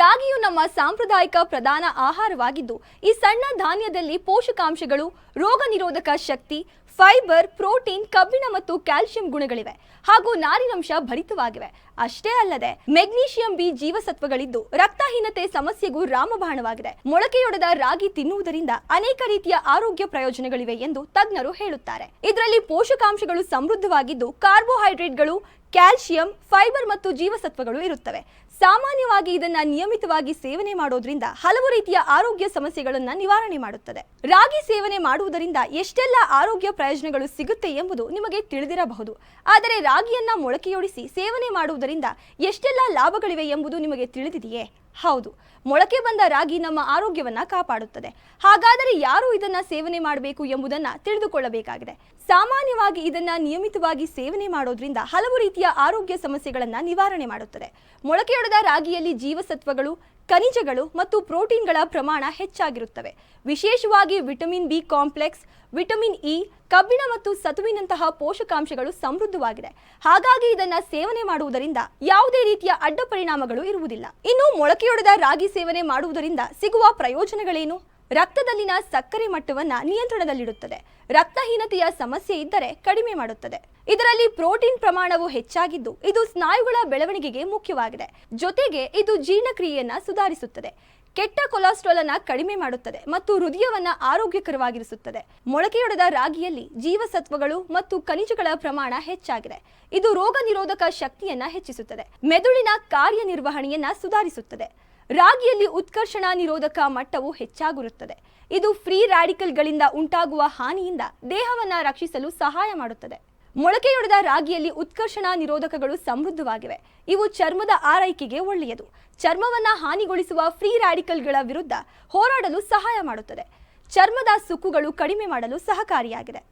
ರಾಗಿಯು ನಮ್ಮ ಸಾಂಪ್ರದಾಯಿಕ ಪ್ರಧಾನ ಆಹಾರವಾಗಿದ್ದು, ಈ ಸಣ್ಣ ಧಾನ್ಯದಲ್ಲಿ ಪೋಷಕಾಂಶಗಳು, ರೋಗ ನಿರೋಧಕ ಶಕ್ತಿ, ಫೈಬರ್, ಪ್ರೋಟೀನ್, ಕಬ್ಬಿಣ ಮತ್ತು ಕ್ಯಾಲ್ಸಿಯಂ ಗುಣಗಳಿವೆ ಹಾಗೂ ನಾರಿನಂಶ ಭರಿತವಾಗಿವೆ. ಅಷ್ಟೇ ಅಲ್ಲದೆ ಮೆಗ್ನೀಷಿಯಂ ಬಿ ಜೀವಸತ್ವಗಳಿದ್ದು ರಕ್ತಹೀನತೆ ಸಮಸ್ಯೆಗೂ ರಾಮಬಾಣವಾಗಿದೆ. ಮೊಳಕೆಯೊಡೆದ ರಾಗಿ ತಿನ್ನುವುದರಿಂದ ಅನೇಕ ರೀತಿಯ ಆರೋಗ್ಯ ಪ್ರಯೋಜನಗಳಿವೆ ಎಂದು ತಜ್ಞರು ಹೇಳುತ್ತಾರೆ. ಇದರಲ್ಲಿ ಪೋಷಕಾಂಶಗಳು ಸಮೃದ್ಧವಾಗಿದ್ದು ಕಾರ್ಬೋಹೈಡ್ರೇಟ್ಗಳು, ಕ್ಯಾಲ್ಸಿಯಂ, ಫೈಬರ್ ಮತ್ತು ಜೀವಸತ್ವಗಳು ಇರುತ್ತವೆ. ಸಾಮಾನ್ಯವಾಗಿ ಇದನ್ನ ನಿಯಮಿತವಾಗಿ ಸೇವನೆ ಮಾಡೋದ್ರಿಂದ ಹಲವು ರೀತಿಯ ಆರೋಗ್ಯ ಸಮಸ್ಯೆಗಳನ್ನು ನಿವಾರಣೆ ಮಾಡುತ್ತದೆ. ರಾಗಿ ಸೇವನೆ ಮಾಡುವುದರಿಂದ ಎಷ್ಟೆಲ್ಲ ಆರೋಗ್ಯ ಪ್ರಯೋಜನಗಳು ಸಿಗುತ್ತೆ ಎಂಬುದು ನಿಮಗೆ ತಿಳಿದಿರಬಹುದು. ಆದರೆ ರಾಗಿಯನ್ನ ಮೊಳಕೆಯೊಡಿಸಿ ಸೇವನೆ ಮಾಡುವುದರಿಂದ ಎಷ್ಟೆಲ್ಲ ಲಾಭಗಳಿವೆ ಎಂಬುದು ನಿಮಗೆ ತಿಳಿದಿದೆಯೇ? ಹೌದು, ಮೊಳಕೆ ಬಂದ ರಾಗಿ ನಮ್ಮ ಆರೋಗ್ಯವನ್ನ ಕಾಪಾಡುತ್ತದೆ. ಹಾಗಾದರೆ ಯಾರು ಇದನ್ನ ಸೇವನೆ ಮಾಡಬೇಕು ಎಂಬುದನ್ನ ತಿಳಿದುಕೊಳ್ಳಬೇಕಾಗಿದೆ. ಸಾಮಾನ್ಯವಾಗಿ ಇದನ್ನ ನಿಯಮಿತವಾಗಿ ಸೇವನೆ ಮಾಡೋದ್ರಿಂದ ಹಲವು ರೀತಿಯ ಆರೋಗ್ಯ ಸಮಸ್ಯೆಗಳನ್ನ ನಿವಾರಣೆ ಮಾಡುತ್ತದೆ. ಮೊಳಕೆಯೊಡೆದ ರಾಗಿಯಲ್ಲಿ ಜೀವಸತ್ವಗಳು, ಖನಿಜಗಳು ಮತ್ತು ಪ್ರೋಟೀನ್ಗಳ ಪ್ರಮಾಣ ಹೆಚ್ಚಾಗಿರುತ್ತವೆ. ವಿಶೇಷವಾಗಿ vitamin B complex, vitamin E, ಕಬ್ಬಿಣ ಮತ್ತು ಸತುವಿನಂತಹ ಪೋಷಕಾಂಶಗಳು ಸಮೃದ್ಧವಾಗಿದೆ. ಹಾಗಾಗಿ ಇದನ್ನ ಸೇವನೆ ಮಾಡುವುದರಿಂದ ಯಾವುದೇ ರೀತಿಯ ಅಡ್ಡ ಪರಿಣಾಮಗಳು ಇರುವುದಿಲ್ಲ. ಇನ್ನು ಮೊಳಕೆಯೊಡೆದ ರಾಗಿ ಸೇವನೆ ಮಾಡುವುದರಿಂದ ಸಿಗುವ ಪ್ರಯೋಜನಗಳೇನು? ರಕ್ತದಲ್ಲಿನ ಸಕ್ಕರೆ ಮಟ್ಟವನ್ನ ನಿಯಂತ್ರಣದಲ್ಲಿಡುತ್ತದೆ. ರಕ್ತಹೀನತೆಯ ಸಮಸ್ಯೆ ಇದ್ದರೆ ಕಡಿಮೆ ಮಾಡುತ್ತದೆ. ಇದರಲ್ಲಿ ಪ್ರೋಟೀನ್ ಪ್ರಮಾಣವು ಹೆಚ್ಚಾಗಿದ್ದು ಇದು ಸ್ನಾಯುಗಳ ಬೆಳವಣಿಗೆಗೆ ಮುಖ್ಯವಾಗಿದೆ. ಜೊತೆಗೆ ಇದು ಜೀರ್ಣಕ್ರಿಯೆಯನ್ನ ಸುಧಾರಿಸುತ್ತದೆ, ಕೆಟ್ಟ ಕೊಲೆಸ್ಟ್ರಾಲ್ ಅನ್ನ ಕಡಿಮೆ ಮಾಡುತ್ತದೆ ಮತ್ತು ಹೃದಯವನ್ನ ಆರೋಗ್ಯಕರವಾಗಿರಿಸುತ್ತದೆ. ಮೊಳಕೆಯೊಡೆದ ರಾಗಿಯಲ್ಲಿ ಜೀವಸತ್ವಗಳು ಮತ್ತು ಖನಿಜಗಳ ಪ್ರಮಾಣ ಹೆಚ್ಚಾಗಿದೆ. ಇದು ರೋಗ ನಿರೋಧಕ ಶಕ್ತಿಯನ್ನ ಹೆಚ್ಚಿಸುತ್ತದೆ, ಮೆದುಳಿನ ಕಾರ್ಯನಿರ್ವಹಣೆಯನ್ನ ಸುಧಾರಿಸುತ್ತದೆ. ರಾಗಿಯಲ್ಲಿ ಉತ್ಕರ್ಷಣ ನಿರೋಧಕ ಮಟ್ಟವು ಹೆಚ್ಚಾಗಿರುತ್ತದೆ. ಇದು ಫ್ರೀ ರ್ಯಾಡಿಕಲ್ಗಳಿಂದ ಉಂಟಾಗುವ ಹಾನಿಯಿಂದ ದೇಹವನ್ನ ರಕ್ಷಿಸಲು ಸಹಾಯ ಮಾಡುತ್ತದೆ. ಮೊಳಕೆಯೊಡೆದ ರಾಗಿಯಲ್ಲಿ ಉತ್ಕರ್ಷಣ ನಿರೋಧಕಗಳು ಸಮೃದ್ಧವಾಗಿವೆ. ಇವು ಚರ್ಮದ ಆರೈಕೆಗೆ ಒಳ್ಳೆಯದು. ಚರ್ಮವನ್ನ ಹಾನಿಗೊಳಿಸುವ ಫ್ರೀ ರ್ಯಾಡಿಕಲ್ಗಳ ವಿರುದ್ಧ ಹೋರಾಡಲು ಸಹಾಯ ಮಾಡುತ್ತದೆ. ಚರ್ಮದ ಸುಕ್ಕುಗಳು ಕಡಿಮೆ ಮಾಡಲು ಸಹಕಾರಿಯಾಗಿದೆ.